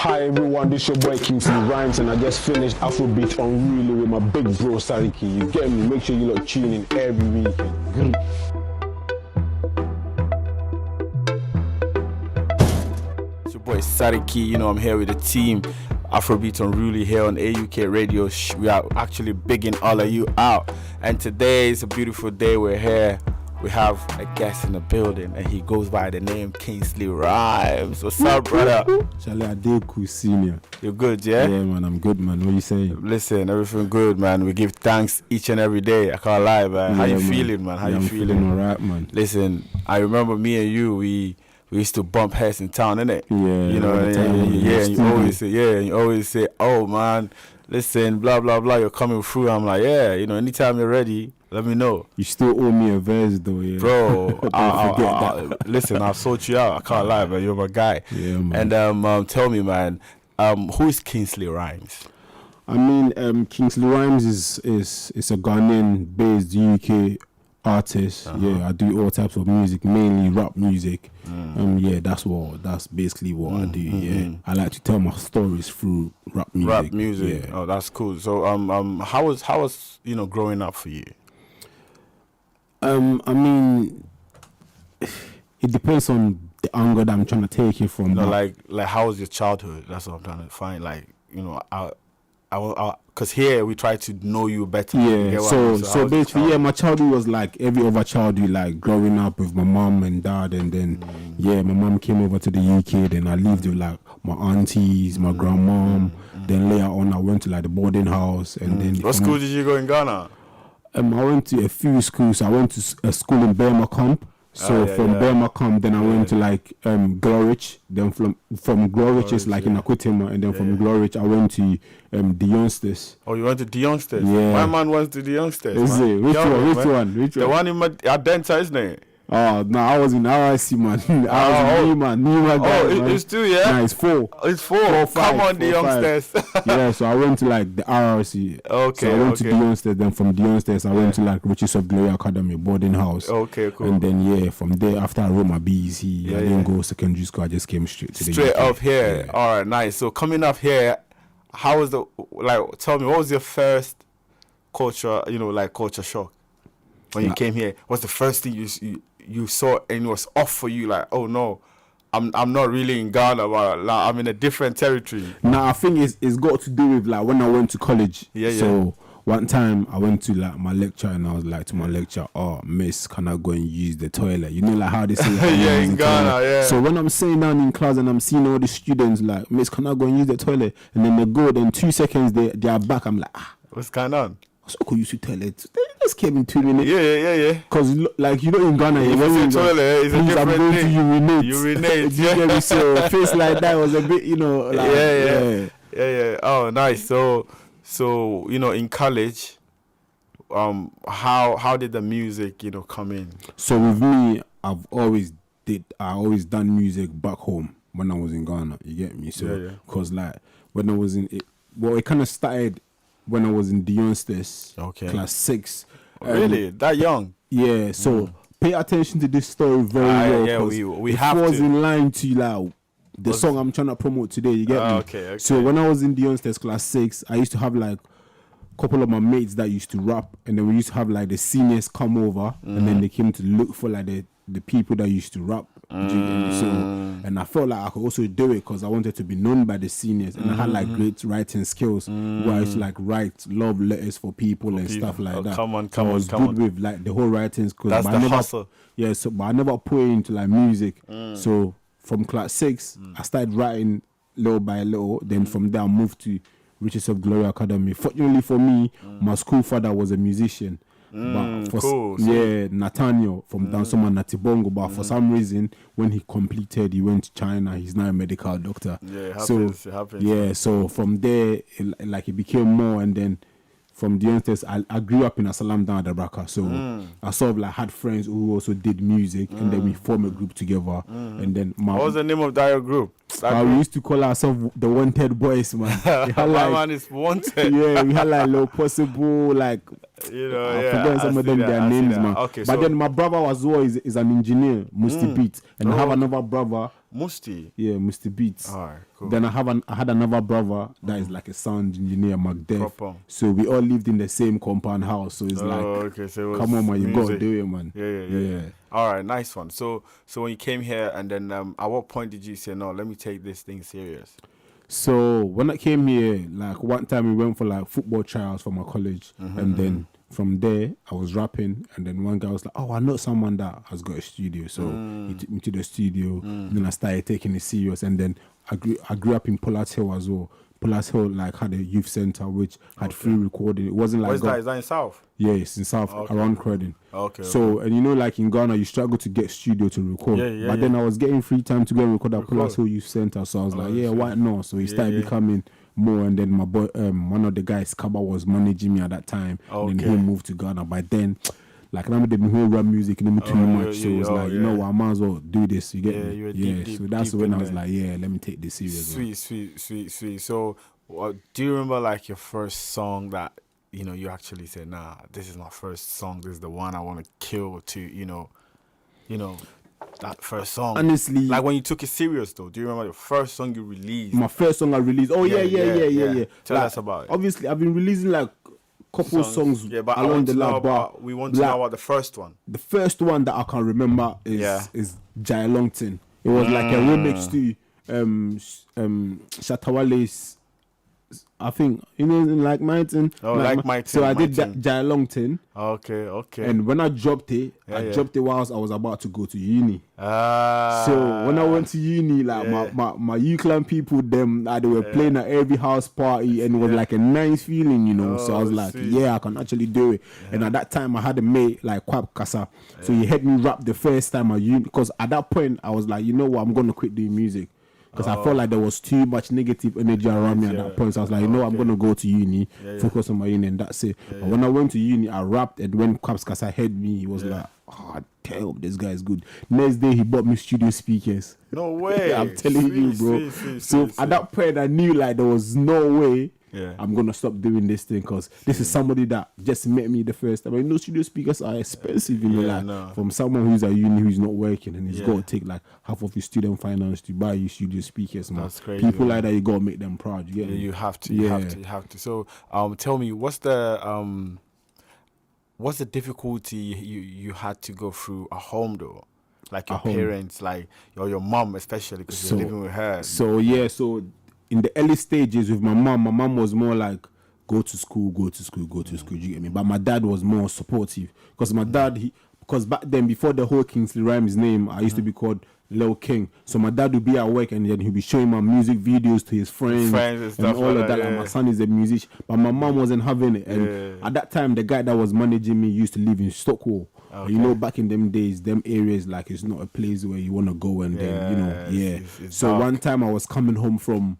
Hi everyone, this your boy Kingsley Rymz, and I just finished Afrobeatz Unruly with my big bro Sariki. You get me? Make sure you look tune in every weekend. It's your boy Sariki. You know, I'm here with the team. Afrobeatz Unruly here on AUK Radio. We are actually bigging all of you out. And today is a beautiful day. We're here. We have a guest in the building, and he goes by the name Kingsley Rymz. What's up, brother? Charlie Adeku Senior. You're good, yeah? Yeah, man, I'm good, man. What you saying? Listen, everything good, man. We give thanks each and every day. I can't lie, man. How you feeling, man? How you feeling? I'm feeling alright, man. Listen, I remember me and you, we used to bump heads in town, innit? Yeah. You know, and you always say, oh, man, listen, blah, blah, blah, you're coming through. I'm like, yeah, you know, anytime you're ready, let me know. You still owe me a verse, though, yeah. Bro, listen, I'll sort you out. I can't lie, man. You're my guy. Yeah, man. And tell me, man, who is Kingsley Rymz? I mean, Kingsley Rymz is a Ghanaian-based UK artist. Yeah, I do all types of music, mainly rap music. Yeah, that's basically what I do. Yeah, I like to tell my stories through rap music. Rap music. Yeah. Oh, that's cool. So, how was growing up for you? I mean, it depends on the angle that I'm trying to take it from. Like how was your childhood? That's what I'm trying to find. Like, because here we try to know you better. Yeah. So basically, yeah, my childhood was like every other childhood, like growing up with my mom and dad, and then my mom came over to the UK. Then I lived with like my aunties, my grandmom. Then later on, I went to like the boarding house, and then. What school did you go in Ghana? I went to a few schools. I went to a school in Burma. So from Burma, then I went to like Glorich. Then from Glorich is like in Akutema, and then from Glorich I went to the Youngsters. Oh, you went to the Youngsters? Yeah. My man went to the Youngsters. Is it? Which one? The one in Adenta, isn't it? Oh, no, I was in RIC, man. I was in Nima guy. Oh, it's 2, yeah? Nah, it's 4. It's 4. Come on, the Youngsters. Yeah, so I went to like the RRC. Okay. So I went to the Youngsters, then from the Youngsters I went to like Riches of Glory Academy, boarding house. Okay, cool. And then from there, after I wrote my BEC, I didn't go secondary school, I just came straight to the Straight UK. up here. Yeah. All right, nice. So coming up here, how was tell me, what was your first culture shock when you came here? What's the first thing you saw and it was off for you, like, oh no, I'm not really in Ghana, but like, I'm in a different territory? Nah, I think it's got to do with like when I went to college. So one time I went to like my lecture and I was like to my lecturer, oh miss, can I go and use the toilet? You know like how they say in Ghana, So when I'm sitting down in class and I'm seeing all the students like, miss, can I go and use the toilet? And then they go, then 2 seconds they are back. I'm like, what's going on? So could use the toilet. They just came in 2 minutes. Yeah. Because like in Ghana, if it's a toilet, it's a different I'm going thing. to urinate. Yeah. So a face like that was a bit, like, yeah. Oh, nice. So in college, how did the music come in? So with me, I always done music back home when I was in Ghana. You get me? So because like when I was in it, it kind of started when I was in the Youngsters, class 6. Really? That young? Yeah, so pay attention to this story very well. Yeah, we have to. It was in line to like the song I'm trying to promote today, you get me? Okay. So when I was in the Youngsters class 6, I used to have like a couple of my mates that used to rap, and then we used to have like the seniors come over, and then they came to look for like the people that used to rap. And I felt like I could also do it because I wanted to be known by the seniors, and I had like great writing skills where I used to like write love letters for people and stuff like that. Come on. I was good with like the whole writing skills. That's the hustle. Yeah, but I never put it into like music. So from class 6, I started writing little by little. Then from there I moved to Riches of Glory Academy. Fortunately for me, my school father was a musician. But for Nathaniel from Dansoma Natibongo, but for some reason when he completed, he went to China. He's now a medical doctor. Yeah, it happens. Yeah, so from there it became more, and then from the youngsters, I grew up in Asalam down at Dabraka, so I sort of like had friends who also did music, and then we formed a group together. And then what was the name of that group? We used to call ourselves the Wanted Boys, man. My man is wanted. Yeah, we had like Low Possible, like You know, I yeah, forget some I of them see that, their I see names, that. man. Okay, but so then my brother as well is an engineer, Musti Beats, and I have Oh. another brother. Musti. Yeah, Mr. Beats. All right, cool. Then I had another brother that is like a sound engineer, Macdef. Proper. So we all lived in the same compound house. So it's Okay, so it was come on, man, you gotta music. do it, man. Yeah. All right, nice one. So when you came here, and then at what point did you say, no, let me take this thing serious? So when I came here, like one time we went for like football trials for my college, and then from there I was rapping, and then one guy was like, "Oh, I know someone that has got a studio," so he took me to the studio. And then I started taking it serious, and then I grew up in Pollard's Hill as well. Pollard's Hill like had a youth center which had free recording. It wasn't like Where's that? Is that in South? Yeah, it's in South around Croydon. Okay. So and you know, like in Ghana, you struggle to get studio to record. But then I was getting free time to go and record at Pollard's Hill Youth Center. So I was like, yeah, why not? So it started becoming more, and then my boy, one of the guys, Kaba, was managing me at that time. And then he moved to Ghana. By then, like now they whole rap music and too much. So it was like, you know what, I might as well do this. You get me? Deep, so that's deep when I in was there. like, yeah, let me take this serious. Sweet. So do you remember like your first song that you actually said, nah, this is my first song, this is the one I want to kill to, you know that first song? Honestly, like when you took it serious though, do you remember your first song you released? My first song I released. Oh yeah. Tell like, us about it. Obviously, I've been releasing like couple songs but along the line, but we want to know about the first one. The first one that I can remember is Jai Longton. It was like a remix to Shatawale's, I think, like Martin. Like Martin. So I did that Jai Longton. Okay. And when I dropped it, I dropped it whilst I was about to go to uni. Ah. So when I went to uni, like my UClan people, them they were playing at every house party, and it was like a nice feeling, so I was like, yeah, I can actually do it. And at that time, I had a mate like Kwab Kasa, so he had me rap the first time at uni. Because at that point, I was like, you know what, I'm gonna quit doing music. Because I felt like there was too much negative energy around me at that point. So I was like, you know, I'm going to go to uni, focus on my uni, and that's it. But when I went to uni, I rapped, and when Kwabs Kasa heard me, he was like, oh, damn, this guy is good. Next day, he bought me studio speakers. No way. I'm telling you, bro. So at that point, I knew like there was no way I'm going to stop doing this thing, because this is somebody that just met me the first time. Studio speakers are expensive, from someone who's at uni who's not working, and he's got to take like half of his student finance to buy you studio speakers, man. That's crazy. People like that, you got to make them proud. You get me? You have to. You have to. So, tell me, what's the difficulty you had to go through at home though? Like your parents, like your mom especially, because you're living with her. So in the early stages with my mom was more like, go to school, you get me? But my dad was more supportive, because my dad, because back then, before the whole Kingsley Rymz name, I used to be called Lil King. So my dad would be at work, and then he'd be showing my music videos to his friends and stuff, and all of that. Like, my son is a musician, but my mom wasn't having it. And at that time, the guy that was managing me used to live in Stockwell. Okay. Back in them days, them areas, like, it's not a place where you want to go, and then it's so dark. One time I was coming home from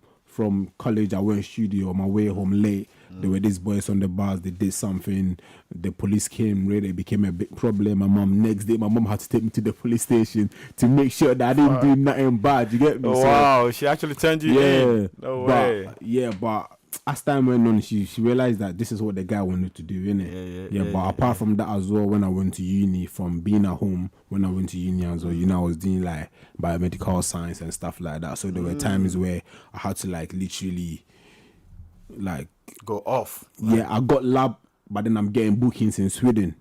college, I went studio on my way home late. There were these boys on the bars, they did something, the police came, really, it became a big problem. Next day my mom had to take me to the police station to make sure that I didn't do nothing bad, you get me? Oh, wow, she actually turned you in. No way. But as time went on, she realized that this is what the guy wanted to do, innit? But apart from that as well, when I went to uni, from being at home, when I went to uni as well, I was doing like biomedical science and stuff like that. So there were times where I had to like literally like go off. I got lab, but then I'm getting bookings in Sweden.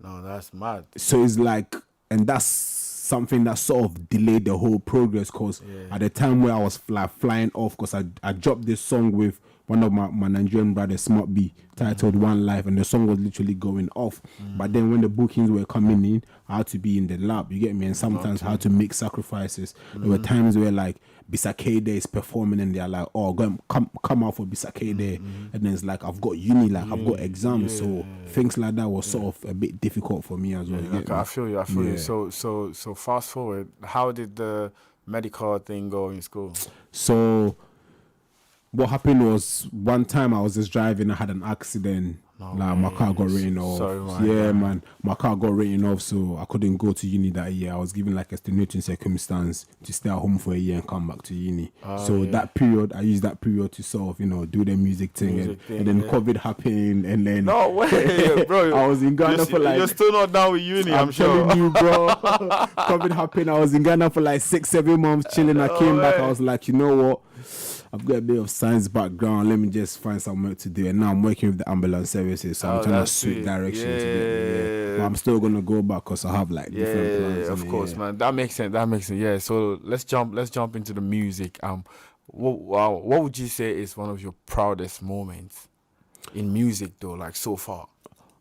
No, that's mad. So it's like, and that's something that sort of delayed the whole progress, because at the time where I was flying off, because I dropped this song with one of my Nigerian brothers, Smart B, titled One Life, and the song was literally going off. But then when the bookings were coming in, I had to be in the lab, you get me? And sometimes I had to make sacrifices. There were times where like Bisakade is performing, and they're like, oh, come out for Bisakade. And then it's like, I've got uni, like I've got exams. So things like that was sort of a bit difficult for me as well. I feel you. So fast forward, how did the medical thing go in school? So what happened was, one time I was just driving, I had an accident, Like my car got written off. Sorry, man. Yeah, man. My car got written off, so I couldn't go to uni that year. I was given like extenuating circumstance to stay at home for a year and come back to uni. So that period, I used that period to sort of, do the music thing. And then COVID happened, and then No way, bro. I was in Ghana for like. You're still not done with uni, I'm sure. telling you, bro. COVID happened. I was in Ghana for like 6-7 months chilling. I came back. I was like, you know what? I've got a bit of science background. Let me just find some work to do. And now I'm working with the ambulance services, so I'm trying to switch direction to get. But I'm still gonna go back because I have like different plans. Of course, man. That makes sense. Yeah. So let's jump into the music. What would you say is one of your proudest moments in music, though? Like so far.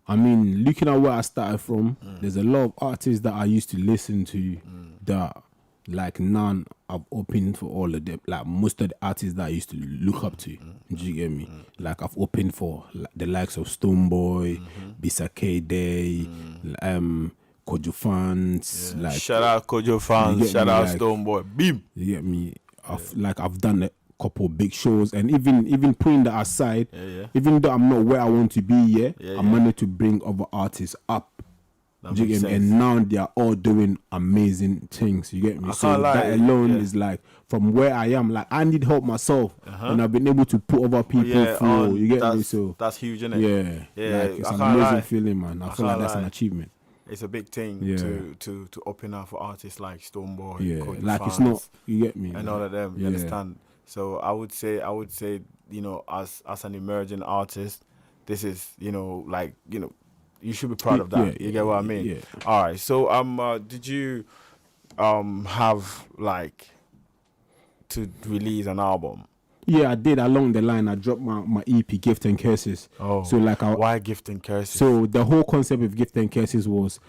I mean, looking at where I started from, there's a lot of artists that I used to listen to that, like, none I've opened for all of them. Like, most of the artists that I used to look up to. Do you get me? Like, I've opened for the likes of Stoneboy, Bisake Day, Kojo Fans. Yeah. Like, shout out Kojo Fans. Shout out Stoneboy. Beam. You get me? I've done a couple big shows, and even putting that aside, even though I'm not where I want to be yet, I managed to bring other artists up. Do you get me? And now they are all doing amazing things. You get me? So that alone is like, from where I am, like, I need help myself, and I've been able to put other people through. You get me? So that's huge, isn't it? Yeah. Like, it's an amazing feeling, man. I feel like that's an achievement. It's a big thing to open up for artists like Stoneboy, Kojo like Fans, it's not. You get me? and all of them. You understand? So I would say, as an emerging artist, this is, you should be proud of that. You get what I mean? Yeah. All right. So did you have like to release an album? Yeah, I did. Along the line, I dropped my EP, Gift and Curses. Oh, so like, why Gift and Curses? So the whole concept of Gift and Curses was,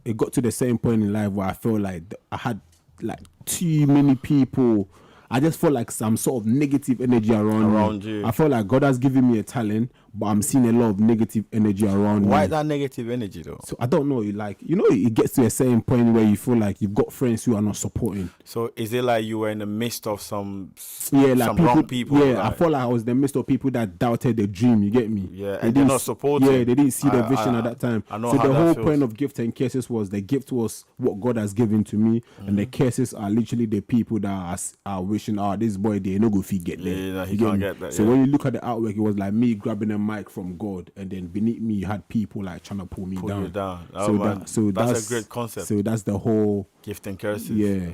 it got to the same point in life where I felt like I had like too many people. I just felt like some sort of negative energy around you. I felt like God has given me a talent, but I'm seeing a lot of negative energy around me. Why that negative energy though? So I don't know. It gets to a certain point where you feel like you've got friends who are not supporting. So is it like you were in the midst of some wrong people? Yeah, I felt like I was in the midst of people that doubted the dream. You get me? Yeah, and they're not supporting. Yeah, they didn't see the vision at that time. I know so how the that whole feels. point of Gift and Curses was, the gift was what God has given to me, and the curses are literally the people that are wishing, this boy, they no go fit get there. Yeah, he can't get that. So when you look at the artwork, it was like me grabbing a mic from God, and then beneath me you had people like trying to pull me down. You down. That's a great concept. So that's the whole Gift and Curses. Yeah.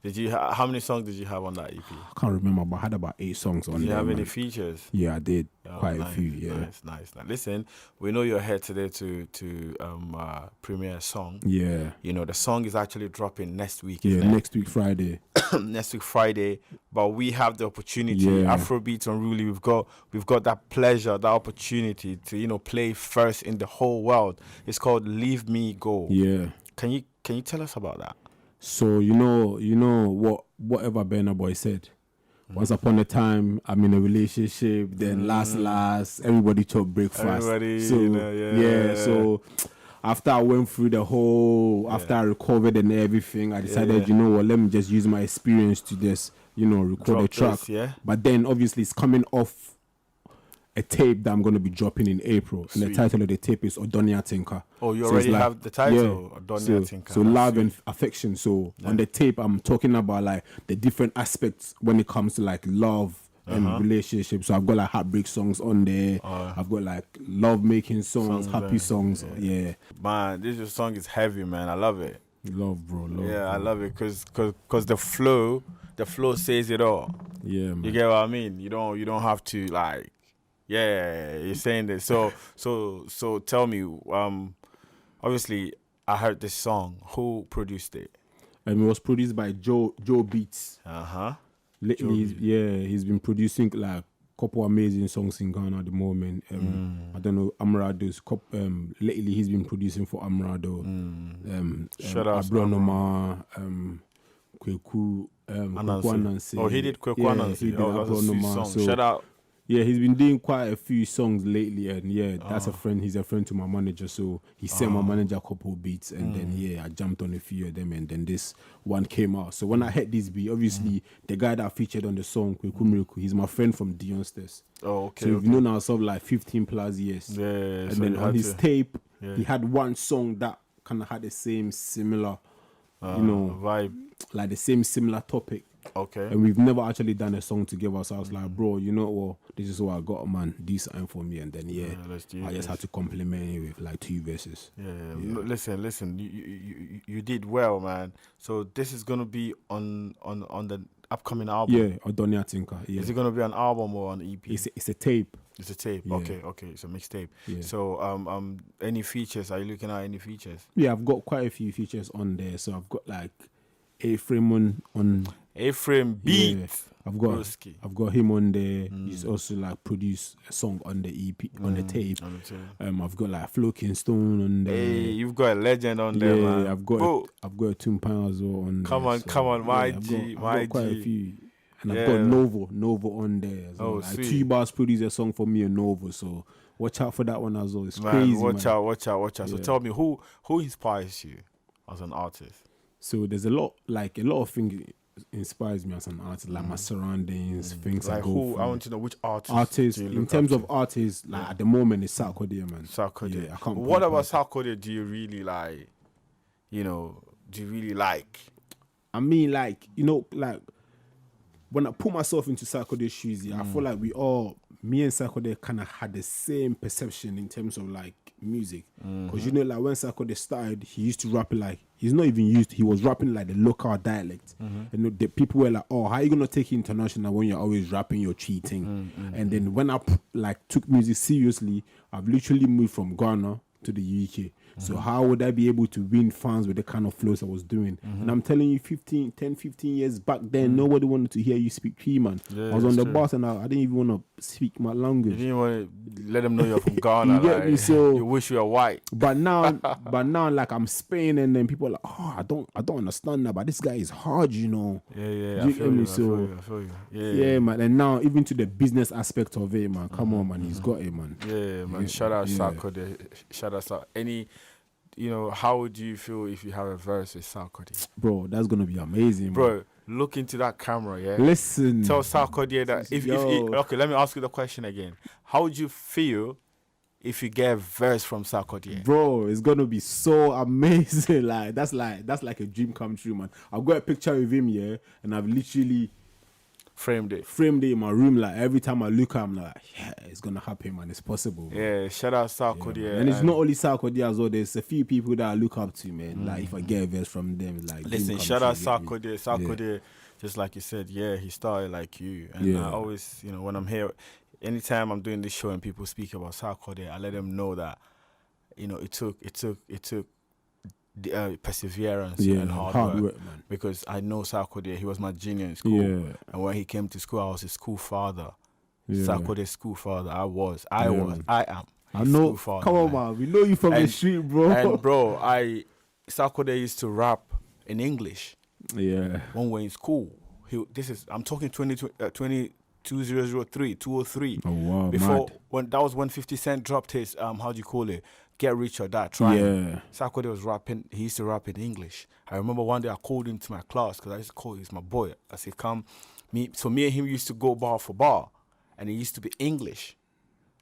Did you? How many songs did you have on that EP? I can't remember, but I had about 8 songs on there. Did you have any man. features? Yeah, I did. Quite nice, a few. Yeah. Nice. Listen, we know you're here today to premiere a song. Yeah. The song is actually dropping next week. Yeah, isn't it? next week Friday. Next week Friday, but we have the opportunity. Yeah. Afrobeatz Unruly, we've got that pleasure, that opportunity to play first in the whole world. It's called Leave Me Go. Yeah. Can you tell us about that? So whatever Burna Boy said. Once upon a time, I'm in a relationship. Then last, everybody chop breakfast. So after I went through the whole, after I recovered and everything, I decided, let me just use my experience to just, record a track. But then obviously it's coming off a tape that I'm going to be dropping in April. Sweet. And the title of the tape is Odonia Tinker. Oh, you already have the title, Odonia Tinker. So love and affection. So on the tape, I'm talking about like the different aspects when it comes to like love and relationships. So I've got like heartbreak songs on there. I've got like love making songs, happy songs. Yeah. Man, this song is heavy, man. I love it. Love, bro. I love it because the flow says it all. Yeah, man. You get what I mean? You don't have to like. Yeah, you're saying this. So tell me, obviously I heard this song. Who produced it? And it was produced by Joe Beats. Lately, he's been producing like a couple amazing songs in Ghana at the moment. I don't know, Amrado's lately he's been producing for Amrado. Shout out Abronoma, Kweku, Anansi. Oh, he did Kweku Anansi. He did that's a sweet Abronoma. song. So, shout out Yeah, he's been doing quite a few songs lately, and yeah, that's a friend. He's a friend to my manager, so he sent my manager a couple of beats, and then yeah, I jumped on a few of them, and then this one came out. So when I heard this beat, obviously the guy that featured on the song, Kweku Miracle, he's my friend from Dionsters. Oh, okay. So we've known ourselves like 15 plus years. Yeah, and so then you on had his to- tape, he had one song that kind of had the same similar, you know, vibe. like the same similar topic. Okay. And we've never actually done a song together. So I was like, bro, you know what? This is what I got, man. Do something for me. And then, yeah, let's do I just this. had to compliment it with like 2 verses. Yeah. Listen. You did well, man. So this is gonna be on the upcoming album. Yeah, Odonia Tinker. Yeah. Is it gonna be an album or an EP? It's a tape. It's a tape. Yeah. Okay. It's a mixtape. Yeah. So any features? Are you looking at any features? Yeah, I've got quite a few features on there. So I've got like A-Frame on A-Frame beat. Yeah, Broski. I've got him on there. He's also like produced a song on the EP on the tape. On the tape. I've got like Flo Kingston on there. Hey, you've got a legend on there, man. I've got Bro, a Toompa as well on Come there. on, come on, my I've G, got, my I've got quite G. a few. And Yeah. I've got Novo on there as well. Oh, Like sweet. T-Bars produced a song for me and Novo, so watch out for that one as well. It's man, crazy, watch man. out. So Yeah. tell me, who inspires you as an artist? So there's a lot of things inspires me as an artist, like my surroundings, things I Like go who? through. I want to know which artist. Artists, do you in look terms up of artists, like at the moment it's Sarkodie, man. Sarkodie. Yeah, I can't What put it about past- Sarkodie do you really like? You know, do you really like? I mean, like, you know, like when I put myself into Sarkodie's shoes, yeah, I feel like me and Sarkodie kind of had the same perception in terms of like music. Because you know, like when Sarkodie started, he used to rap it like, he was rapping like the local dialect. And the people were like, oh, how are you going to take it international when you're always rapping your cheating? And then when I like took music seriously, I've literally moved from Ghana to the UK. So how would I be able to win fans with the kind of flows I was doing? And I'm telling you, 10, 15 years back then, nobody wanted to hear you speak Cree, man. Yeah, I was on that's the true. bus and I didn't even want to speak my You language. didn't want to let them know you're from Ghana. You get like, me? So- you wish you were white. But now, like I'm Spain, and then people are like, oh, I don't understand that, but this guy is hard, you know. Yeah. You I get feel me? you. So- I feel you. Yeah, man. And now, even to the business aspect of it, man. Come on, man. He's got it, man. Yeah, man. Shout out Sarkodie. Shout out Sarkodie. Any, you know, how would you feel if you have a verse with Sarkodie? Bro, that's gonna be amazing, man. Bro, look into that camera, yeah? Listen. Tell Sarkodie that Yo. okay, let me ask you the question again. How would you feel if you get a verse from Sarkodie? Bro, it's gonna be so amazing. Like that's like a dream come true, man. I've got a picture with him, yeah, and I've literally Framed it. framed it in my room. Like every time I look, I'm like, yeah, it's gonna happen, man. It's possible. Man. Yeah, shout out Yeah, Sarkodie. man. And it's not only Sarkodie as well. There's a few people that I look up to, man. Like if I get a verse from them, like dream Listen, come shout true, out you get me? Sarkodie. Sarkodie, just like you said, yeah, he started like you. And Yeah. I always, you know, when I'm here, anytime I'm doing this show and people speak about Sarkodie, I let them know that, you know, it took the, perseverance Yeah, and hard work. man. Because I know Sarkodie, he was my junior in school. Yeah. And when he came to school, I was his school father. Yeah. Sarkodie's school father. I Yeah, man. am. I his know. school father, Come on, man. We know you from the And- street, bro. And bro, Sarkodie used to rap in English yeah. when we're in school. I'm talking 2003, 203. Oh wow, Before mad. that was when 50 Cent dropped his how do you call it? Get Rich or Die Trying. Yeah. Sarkodie was rapping. He used to rap in English. I remember one day I called him to my class because I used to call him, he's my boy. I said, come. Me and him used to go bar for bar, and it used to be English.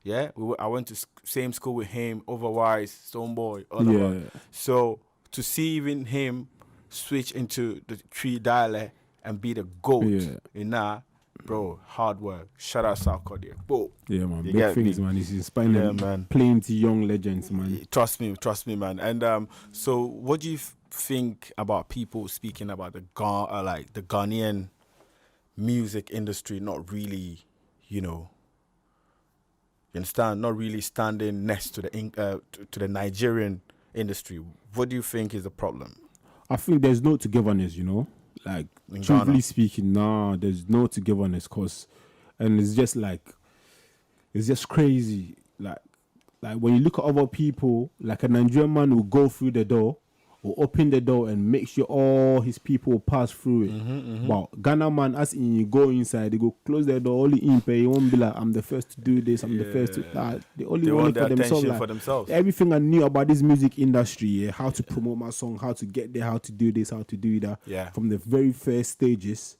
Yeah, I went to same school with him, Overwise, Stoneboy, all of Yeah. us. So to see even him switch into the Tree dialect and be the GOAT in that, bro, hard work. Shout out Sarkodie. Bro, Yeah, man. You Big get things, me? man. He's inspiring Yeah, them, man. playing to young legends, man. trust me, man. And so what do you think about people speaking about the Ghanaian music industry not really, you know, you understand, not really standing next to the Nigerian industry? What do you think is the problem? I think there's no togetherness, you know. Like In truthfully Ghana? speaking, nah, there's no togetherness, and it's just crazy. Like when you look at other people, like a Nigerian man will go through the door will open the door and make sure all his people pass through it. But Ghana man, as in you go inside, they go close the door, only in pay. You won't be like, I'm the first to do this, I'm the first to that. They only want it for themselves. Like, for themselves. Everything I knew about this music industry, yeah, how to promote my song, how to get there, how to do this, how to do that. Yeah. From the very first stages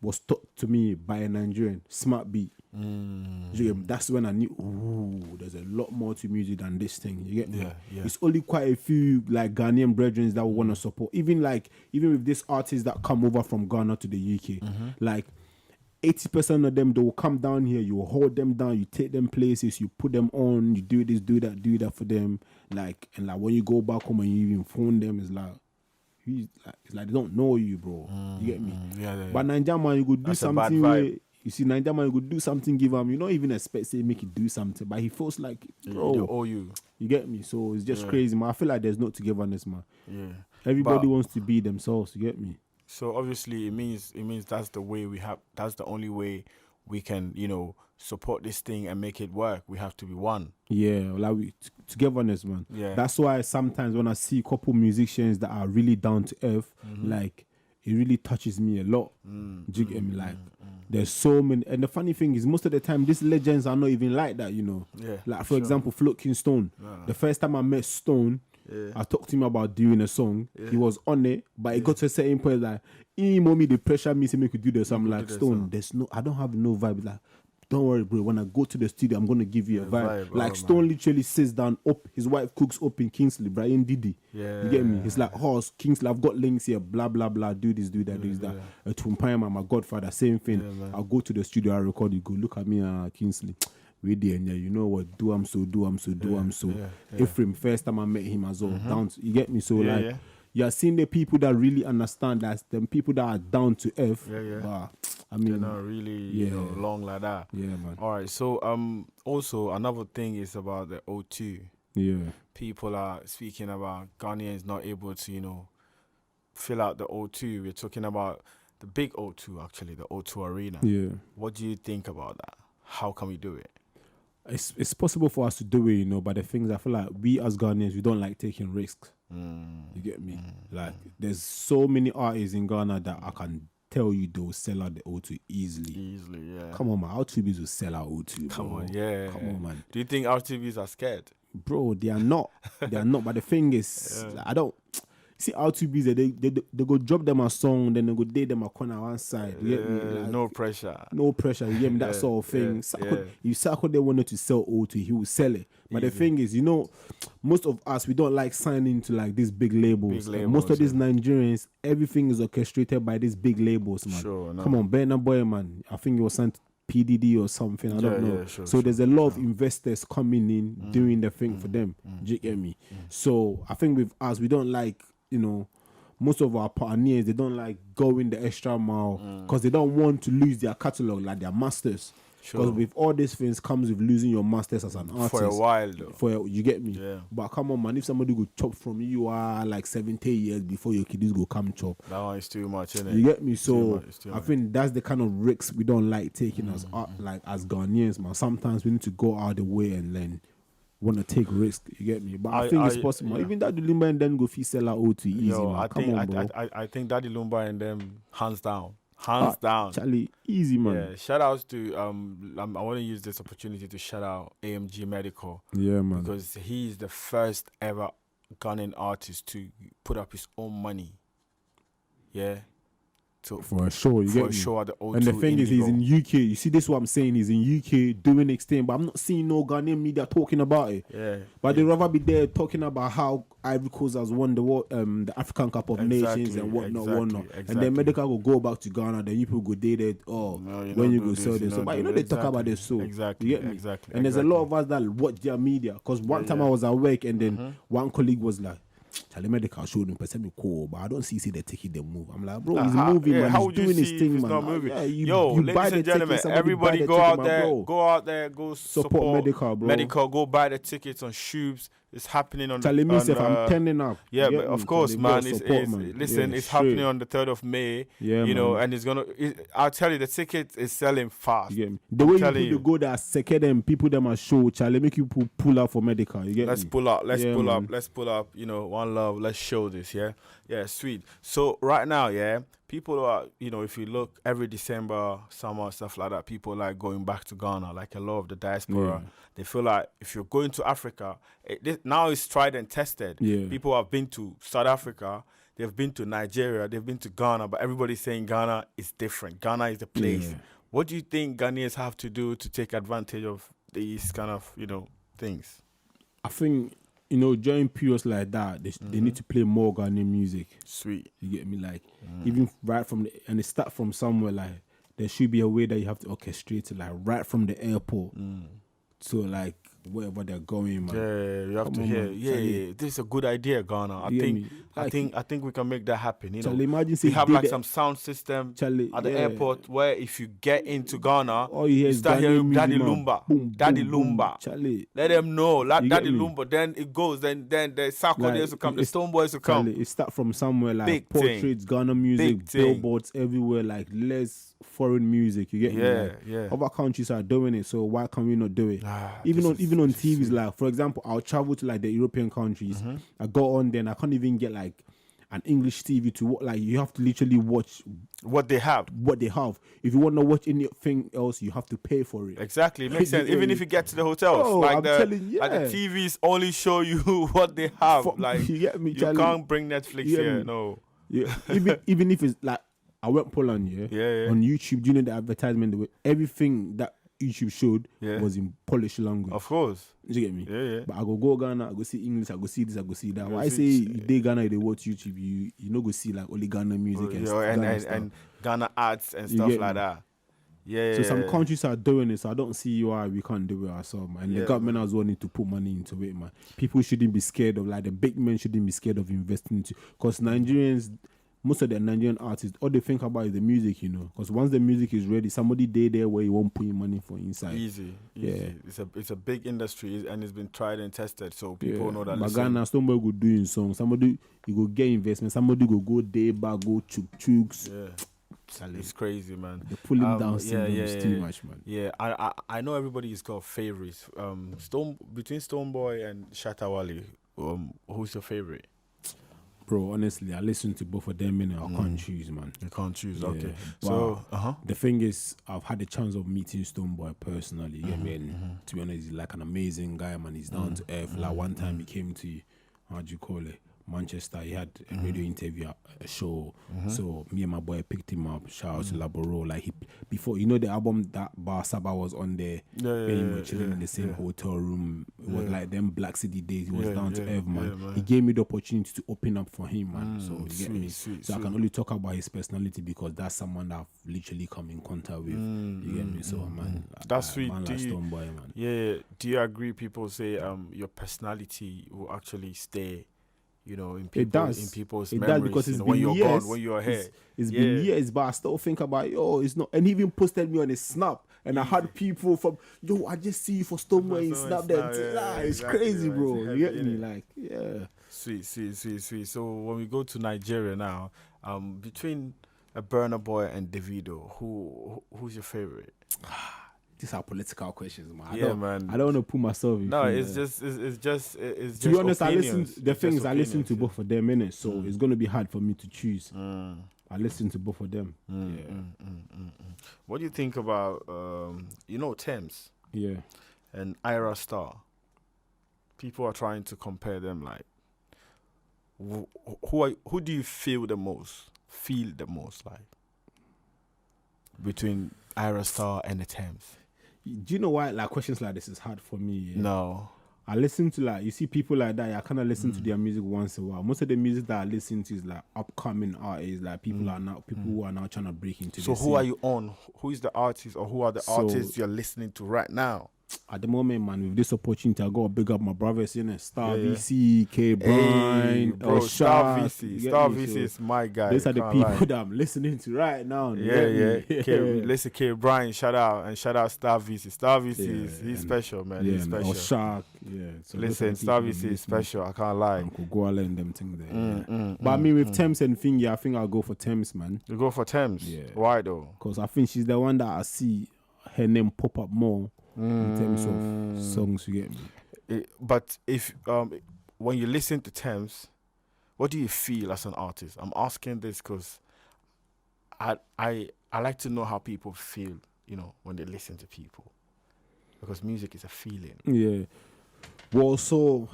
was taught to me by a Nigerian, Smart Beat. That's when I knew, ooh, there's a lot more to music than this thing. You get me? Yeah. It's only quite a few like Ghanaian brethren that want to support. Even with this artists that come over from Ghana to the UK, like 80% of them, they will come down here, you will hold them down, you take them places, you put them on, you do this, do that for them. And when you go back home and you even phone them, it's like they don't know you, bro. You get me? Yeah. But Nigerian man, you could do That's something a bad where vibe. you see Nigerian man, you could do something, give him. You don't even expect say make it do something, but he feels like, bro, They owe you. you get me? So it's just crazy, man. I feel like there's no togetherness, man. Yeah. Everybody But- wants to be themselves. You get me? So obviously it means that's the way that's the only way we can, support this thing and make it work. We have to be one. Yeah, like togetherness, man. Yeah. That's why sometimes when I see a couple musicians that are really down to earth, like it really touches me a lot. Do you get me? Like there's so many, and the funny thing is most of the time these legends are not even like that, Yeah, Like for example, Floating Stone. The first time I met Stone, I talked to him about doing a song. He was on it, but it got to a certain point like, mommy, the pressure me say me could do this. I'm like, Stone, I don't have no vibe. Like, don't worry, bro. When I go to the studio, I'm gonna give you a vibe. Like Stone literally sits down up. His wife cooks up in Kingsley, Brian Diddy. You get me? He's like, Kingsley, I've got links here. Blah blah blah. Do this, do that, do that. Tumpayama, my godfather, same thing. I'll go to the studio. I record. You go look at me, Kingsley. We there, and you know what? Do I'm so. Ephraim, first time I met him as well. Down. You get me? So you're seeing the people that really understand that, them people that are down to earth. But, I mean, They're not really, long like that. Yeah, man. All right. So, also another thing is about the O2. Yeah. People are speaking about Ghanaians not able to, fill out the O2. We're talking about the big O2, actually, the O2 Arena. Yeah. What do you think about that? How can we do it? It's possible for us to do it, but the things I feel like we as Ghanaians, we don't like taking risks. You get me? Like, there's so many artists in Ghana that I can tell you they'll sell out the O2 easily. Yeah. Come on, man. Our TVs will sell out O2. Come bro. on, yeah. Come on, man. Do you think our TVs are scared? Bro, they are not. They are not. But the thing is, like, I don't see our TVs. They go drop them a song, then they go date them a corner one side. You get me? Like, No pressure. no pressure. You get me? That sort of thing. If Sako they wanted to sell O2, he will sell it. But the thing is, most of us, we don't like signing to like these big labels. Most of these Nigerians, everything is orchestrated by these big labels, man. Sure, no. Come on, Burna Boy, man. I think it was signed to PDD or something. I don't know. So there's a lot of investors coming in doing the thing for them. Do you get me? So I think with us, we don't like, most of our pioneers, they don't like going the extra mile because they don't want to lose their catalog, like their masters. Because with all these things comes with losing your masters as an artist. For a while, though. You get me? Yeah. But come on, man. If somebody go chop from you are like 70 years before your kiddies go come chop. That one is too much, innit? You get me? So It's too I much. think that's the kind of risks we don't like taking as as Ghanaians, man. Sometimes we need to go out of the way and then want to take risk. You get me? But I think it's possible. yeah. Even that Limba and then go fee sell out O2 easy, man. I think Daddy Lumba and them hands down. Hands down. Charlie, easy, man. Yeah, shout outs to I want to use this opportunity to shout out AMG Medical. Yeah, man. Because he's the first ever Ghanaian artist to put up his own money. Yeah. For a show, you get me? show at the O2 and the thing is, he's Indigo. in UK. You see, this is what I'm saying. He's in UK doing next thing, but I'm not seeing no Ghanaian media talking about it. Yeah. But they'd rather be there talking about how Ivory Coast has won the world, the African Cup of Nations and whatnot. And then Medical will go back to Ghana. Then you people go there. When you go sell this, but they talk about this. So exactly, you get me? Exactly. And there's a lot of us that watch their media. Because one time I was at work, and then one colleague was like, Charlie Medical showed him, but cool, but I don't see the ticket they move. I'm like, bro, he's moving, man. How He's would you doing his see thing, if he's man. not moving? You Ladies buy the and gentlemen, ticket, somebody everybody buy the go ticket, out man, there, bro. go support Medical, bro. Medical, go buy the tickets on Shoobs. It's happening on Charlie, me on, if I'm turning up. Yeah, you but get of me? course, Charlie, man. gotta It's, support, it's man. listen. Yeah, It's straight. happening on the 3rd of May. Yeah, you know, man. and it's gonna. I'll tell you, the ticket is selling fast. You get me? The I'm way you telling put the go there, second them, people them are show, Charlie, make you pull out for medical. You get Let's me? pull up. Let's Yeah, pull man. up. Let's pull up. You know, one love. Let's show this. Yeah, yeah, sweet. So right now, yeah, people are. You know, if you look every December, summer, stuff like that, people like going back to Ghana. Like a lot of the diaspora, Yeah. they feel like if you're going to Africa, now it's tried and tested. Yeah. People have been to South Africa. They've been to Nigeria. They've been to Ghana. But everybody's saying Ghana is different. Ghana is the place. Yeah. What do you think Ghanaians have to do to take advantage of these kind of, you know, things? I think, you know, during periods like that, they need to play more Ghanaian music. Sweet. You get me? Like, even right from and it start from somewhere, like, there should be a way that you have to orchestrate it, like, right from the airport to, like, wherever they're going, man. Yeah, you have Come to on, hear. man. Yeah, Charlie. yeah, this is a good idea, Ghana. You get me? Like, I think we can make that happen. You know, Charlie, imagine we say have you like did some sound system Charlie, at the yeah. airport where if you get into Ghana, all you hear is start Ghanaian hearing music, Daddy man. Lumba, Boom, Daddy boom, boom. Lumba. Charlie. Let them know, You Daddy get me? Lumba. Then it goes. Then the Sarkodie Like, will come, the it's- Stone Boys will come. Charlie, it start from somewhere like Big thing. portraits, Ghana music, Big thing. billboards everywhere, like less foreign music. You get me? Yeah, Like, yeah. Other countries are doing it, so why can we not do it? even this on is TVs, like for example, I'll travel to like the European countries. I go on, then I can't even get like an English TV to like. You have to literally watch What they have. what they have. If you want to watch anything else, you have to pay for it. Exactly, it makes You sense. get Even me? if you get to the hotels, Oh, like I'm telling you, like the yeah. TVs only show you what they have. Fuck, Like you get me, you Charlie? can't bring Netflix You get here. me? No. Yeah, even if it's like I went Poland, Yeah, yeah. on YouTube, do you know the advertisement? Everything that YouTube showed Yeah. was in Polish language. Of course. Do you get me? Yeah, yeah. But I go Ghana, I go see English, I go see this, I go see that. go Why I say see- you dey Ghana, they watch YouTube, you know go see like only Ghana music and, You know, Ghana and, stuff. and Ghana ads and You stuff get like me? that. Yeah. So some countries are doing it, so I don't see why we can't do it ourselves, man. And Yeah, the government as well need to put money into it, man. People shouldn't be scared of, like the big men shouldn't be scared of investing into, because Nigerians, most of the Nigerian artists, all they think about is the music, you know. Because once the music is ready, somebody there where you won't put in money for inside. Easy. Yeah. It's a big industry and it's been tried and tested, so people know that. But listen, Ghana, somebody go doing song. Somebody you go get investment. Somebody go there back, go chuks. yeah. It's crazy, man. They're pulling down yeah, syndromes too much, man. Yeah, I know everybody's got favorites. Between Stoneboy and Shatta Wale, who's your favorite? Bro, honestly, I listen to both of them and I can't choose, man. You can't choose. Yeah. Okay. But So, the thing is, I've had the chance of meeting Stoneboy personally. You get me? And to be honest, he's like an amazing guy, man. He's down to earth. Like one time he came to, how do you call it? Manchester. He had a radio interview at a show. So me and my boy picked him up. Shout out to Laboro. Like before, you know the album that Bar Saba was on there. Yeah, when we were chilling in the same hotel room. It was like them Black City days. He was Yeah, down to yeah, earth, man. yeah, man. He gave me the opportunity to open up for him, man. So you get me. sweet, So I can only talk about his personality because that's someone that I've literally come in contact with. You get me? So man, That's like, sweet. Man Do like you- Stoneboy, man. Yeah. Do you agree? People say your personality will actually stay. You know, in people, It does. in people's It memories. does because you it's know, been when you're years. gone, when you're here. It's been years, but I still think about it's not. And he even posted me on his snap, and I had people from I just see you for Stoneboy and snap them. It's exactly, crazy, man. bro. It's You get heavy, me? innit? Like, yeah. Sweet. So when we go to Nigeria now, between a Burna Boy and Davido, who's your favorite? These are political questions, man. Yeah, man. I don't want to put myself in. No, front it's of- just To be honest, opinions. the It's thing just is, I listen to opinions, both of them, innit? So it's gonna be hard for me to choose. I listen to both of them. What do you think about Thames Yeah. and Ira Star? People are trying to compare them. Like, who do you feel the most like between Ira Star and the Thames? Do you know why like questions like this is hard for me? Yeah? No. I listen to you see people like that. I kind of listen to their music once in a while. Most of the music that I listen to is like upcoming artists, like people who are now trying to break into. So the who scene. are you on? Who is the artist, or who are the artists you're listening to right now? at the moment, man, with this opportunity, I got to big up my brothers, you know, Star Yeah, yeah. VC, K Brian, Hey, bro, Star Shark, VC. you get Star me? VC So is my guy. these are the can't people lie. that I'm listening to right now. you Yeah, get me? yeah. Listen, K Brian, shout out and shout out Star VC. Star VC is he's and- special, man. Yeah, he's and special. Shark, yeah. So those are Listen, the Star people I'm VC is listening special. I can't lie. Uncle Guala and them things there. Yeah. But I mean, with Thames and thing, yeah, I think I'll go for Thames, man. You go for Thames. Yeah. Why though? Because I think she's the one that I see her name pop up more in terms of songs, you get me? But if when you listen to Thames, what do you feel as an artist? I'm asking this because I like to know how people feel, you know, when they listen to people, because music is a feeling. Yeah. Well, so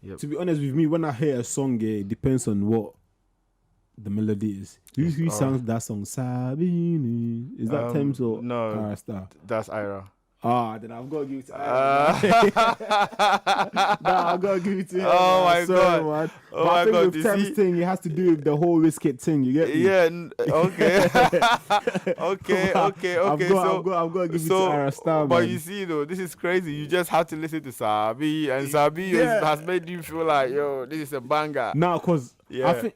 Yep. to be honest with me, when I hear a song, yeah, it depends on what the melody is. Who sounds that song? Sabine. Is that Thames or no, Cara Star? That's Ira. Then I've got to give it to Nah, I've got to give it to him. Oh my Sorry, God. man. Oh But my I think God, with you Thames see? thing, it has to do with the whole Wizkid thing. You get me? Yeah. Okay. okay. I've got to give it to Cara Star, but man. you see though, this is crazy. You just have to listen to Sabi, and Sabi has made you feel like, yo, this is a banger. Nah, cause Yeah. I think,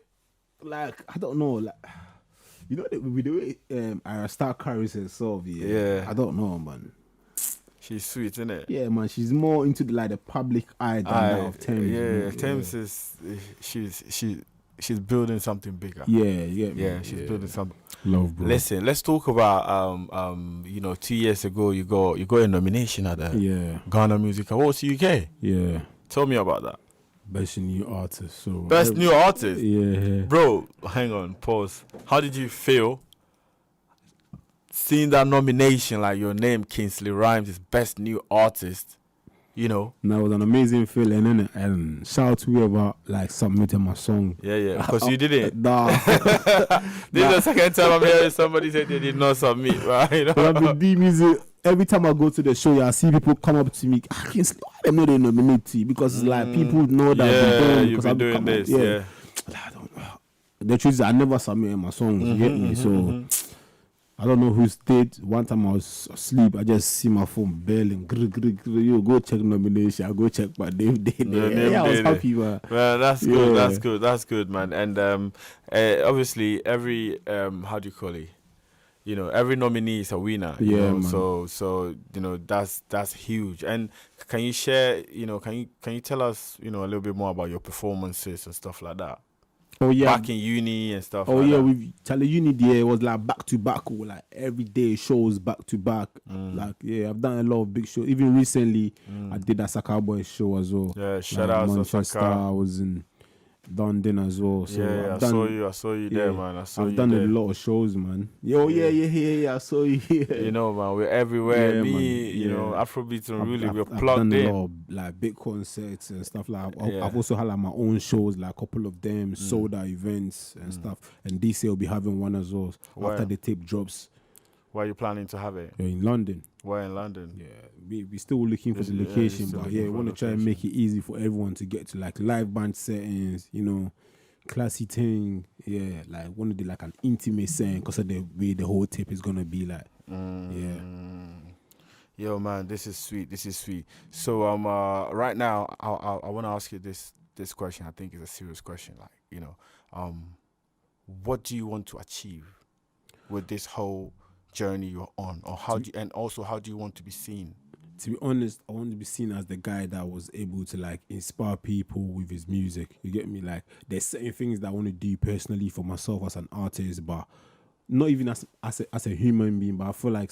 like, I don't know, like, you know, with the way Cara Star carries herself, Yeah. I don't know, man. She's sweet, isn't it? Yeah, man, she's more into the public eye than that of Thames. Yeah, man. Thames is she's building something bigger. Yeah, yeah, Yeah, she's building something. Love, bro. Listen, let's talk about you know, 2 years ago you got a nomination at the Yeah, Ghana Music Awards UK. yeah. Tell me about that. Best new artist. So Best new artist. Yeah. Bro, hang on, pause. How did you feel seeing that nomination, like your name, Kingsley Rymz, is best new artist? You know? And that was an amazing feeling, innit? And shout out to whoever submitted my song. Yeah, because you didn't. Nah. This is the second time I'm hearing somebody say they did not submit, right? You know? When I've been doing music, every time I go to the show, I see people come up to me. I can't why them know they nominate you? Because it's like people know that you've been doing this. Yeah. I don't know. The truth is, I never submitted my songs. You get me? So I don't know who's did. One time I was asleep, I just see my phone belling. You go check nomination. I go check my name. I was happy, man. Well, that's good. That's good, man. And obviously, every how do you call it? You know, every nominee is a winner. You know? Man. So you know, that's huge. And can you share? You know, can you tell us, you know, a little bit more about your performances and stuff like that? Oh yeah, Back in uni and stuff. Oh like yeah, that. with Charlie Uni there, it was back to back, every day shows back to back. I've done a lot of big shows. Even recently, I did a Saka Boy show as well. Yeah, shout out to Manchester. Saka. I was in London as well. So Yeah, I saw you there, man. I've done a lot of shows, man. I saw you here. You know, man, we're everywhere. Yeah, Me, man. you know, Yeah. Afrobeatz Unruly, we're I've plugged done in. a lot of big concerts and stuff Yeah. I've also had my own shows, a couple of them, sold out events and stuff. And this year will be having one as well Where? after the tape drops Where are you planning to have it? in London. Where in London? Yeah, we still looking for the Yeah, location, still but looking we for want to a try and location. make it easy for everyone to get to live band settings, you know, classy thing. Yeah, want to do an intimate setting because of the way the whole tape is gonna be Yeah. Yo, man, this is sweet. So right now I want to ask you this question. I think it's a serious question. You know, what do you want to achieve with this whole journey you're on, or how do you want to be seen? To be honest, I want to be seen as the guy that was able to inspire people with his music. You get me? There's certain things that I want to do personally for myself as an artist, but not even as a human being. But I feel like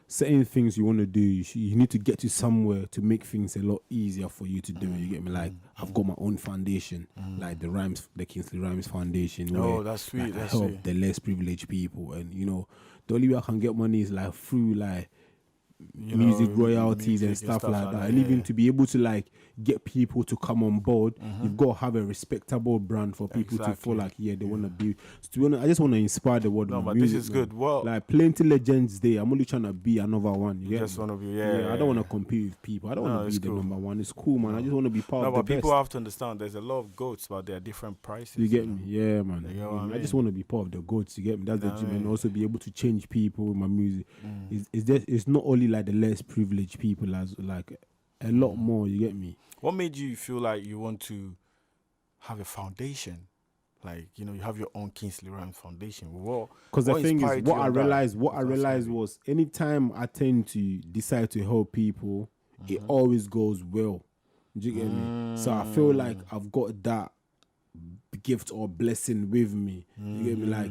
certain things you want to do, you need to get to somewhere to make things a lot easier for you to do. You get me? I've got my own foundation, the Kingsley Rymz Foundation. Oh, where, that's sweet. I That's help sweet. the less privileged people, and you know, the only way I can get money is through You music know, royalties music and stuff like that. yeah, And even yeah. to be able to get people to come on board, you've got to have a respectable brand for people to feel Exactly. they want to be. So to be honest, I just want to inspire the world. No, with my but this music, is man. good. Well, Plenty legends there. I'm only trying to be another one. You get just me? want to be I don't want to compete with people. I don't No, want to it's be the cool. number one. It's cool, man. I just want to be part No, of but the people best. have to understand there's a lot of goats, but there are different prices. You get know? me? Yeah, man. You know what I just mean? want to be part of the goats. You get me? That's You know the what I dream, and mean? also be able to change people with my music. It's not only like the less privileged people as like a lot more. You get me? What made you feel like you want to have a foundation? Like, you know, you have your own Kingsley Rymz Foundation. Because the thing is, inspired you what I on that? realized That's was anytime I tend to decide to help people, it always goes well. Do you get me? So I feel like I've got that gift or blessing with me. You get me? Like,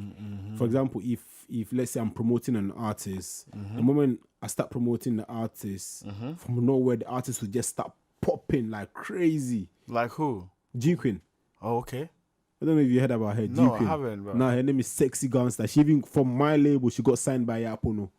for example, if let's say I'm promoting an artist, the moment I start promoting the artist, from nowhere the artist will just start popping like crazy. Like who? G Queen. Oh, okay. I don't know if you heard about her. No, G Queen. I haven't, bro. No, her name is Sexy Gangster. She even from my label, she got signed by Yapono.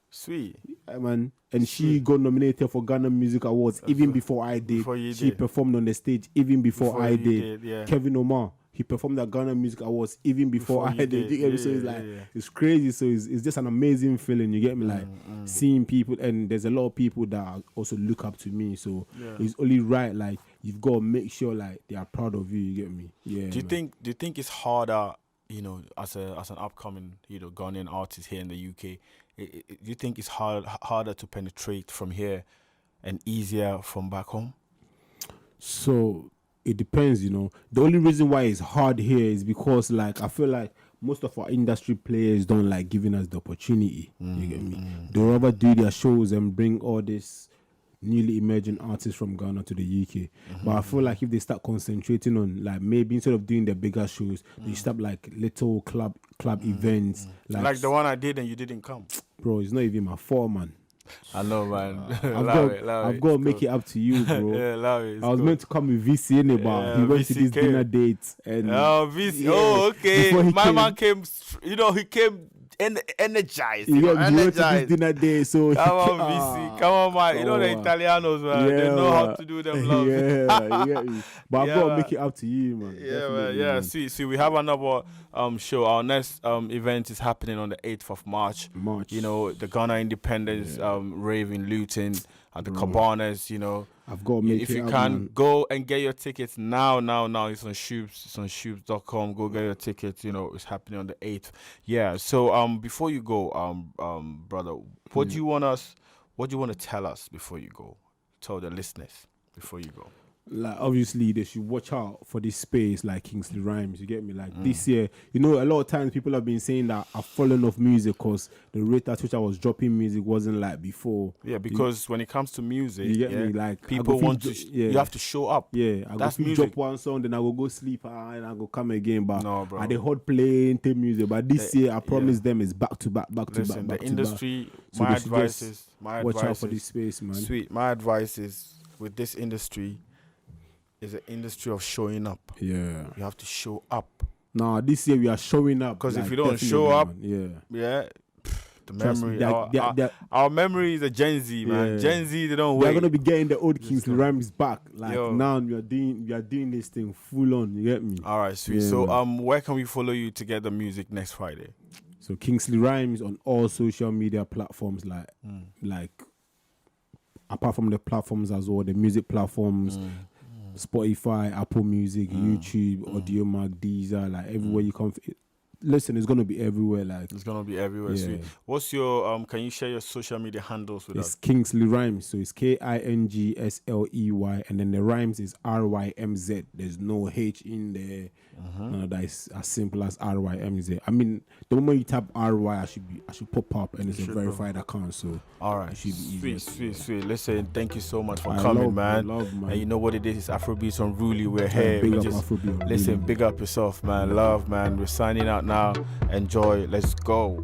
Sweet. Man, and she got nominated for Ghana Music Awards even before I did. Before you She did. performed on the stage even before I you did. yeah. Kevin Omar, he performed at Ghana Music Awards even before I you did. did. You get me? Yeah, So it's yeah, like yeah. it's crazy. So it's just an amazing feeling. You get me? Like seeing people, and there's a lot of people that also look up to me. So it's only right. Like you've got to make sure like they are proud of you. You get me? Yeah. Do you think it's harder, you know, as an upcoming, you know, Ghanaian artist here in the UK? Do you think it's harder to penetrate from here and easier from back home? So it depends, you know. The only reason why it's hard here is because, like, I feel like most of our industry players don't like giving us the opportunity. You get me? They rather do their shows and bring all this newly emerging artists from Ghana to the UK. But I feel like if they start concentrating on, like, maybe instead of doing the bigger shows, they start like little club events. Like the one I did and you didn't come. Bro, it's not even my fault, man. I know, man. I've got to make it up to you, bro. Yeah, love it. I was meant to come with VC in it, but Yeah, he went to VC this came. dinner date. And Oh, VC. Yeah. Oh, okay. Before he My came- man came, you know, he came energized. he You know, went to this energized. dinner date, so Come on, VC. Come on, man. You know the come on. Italianos, man. They Yeah, know how man. to do them love. Yeah, you get me? But I've Yeah, got to man. make it up to you, man. Yeah, man. Definitely, Yeah. man. See, we have another show. Our next event is happening on the 8th of March. March. You know, the Ghana Independence rave in Luton at the Cabanas, you know. I've got to make If it you up, can, man. go and get your tickets now. It's on Shoops. It's on Shoops.com. Go get your tickets. You know, it's happening on the 8th. Yeah. So before you go, brother, what do you want to tell us before you go? Tell the listeners before you go. Like, obviously, they should watch out for this space like Kingsley Rymz. You get me? Like, this year, you know, a lot of times people have been saying that I've fallen off music because the rate at which I was dropping music wasn't like before. Yeah, because when it comes to music, You get me? Like, I people go want feel to. yeah. You have to show up. Yeah, I That's go music. drop one song, then I will go sleep and I go come again. But No, bro. I they hot playing tape music. But this year, I promise them it's back to back, back to Listen, back, back the to industry. So My they should advice just is. My Watch advice out for is- this space, man. Sweet. My advice is with this industry is an industry of showing up. Yeah. You have to show up. Nah, this year we are showing up. 'Cause if like, you don't definitely, show up, man. Yeah. Yeah. The Trust me, memory. Our memory is a Gen Z, man. Yeah. Gen Z, they don't We're wait. gonna be getting the old Kingsley Rymz back. Like Yo. now we are doing this thing full on. You get me? All right, sweet. Yeah, So man. where can we follow you to get the music next Friday? So Kingsley Rymz on all social media platforms, like apart from the platforms as well, the music platforms, Spotify, Apple Music, YouTube, Audiomack, Deezer, like everywhere you come. Listen, it's gonna be everywhere. Like It's gonna be everywhere. Yeah. Sweet. What's your Can you share your social media handles with it's us? Kingsley Rymz, so it's KINGSLEY, and then the rhymes is RYMZ. There's no H in there. That is as simple as RYMZ. I mean, the moment you tap RY, I should pop up, and it's a should verified account. So All right, it should be easier. sweet. Listen, thank you so much for I coming, love, man. man. And you know what it is? It's Afrobeatz Unruly. We're here. big We up just Afrobeatz Unruly, listen. man. Big up yourself, man. Love, man. We're signing out now. Enjoy. Let's go.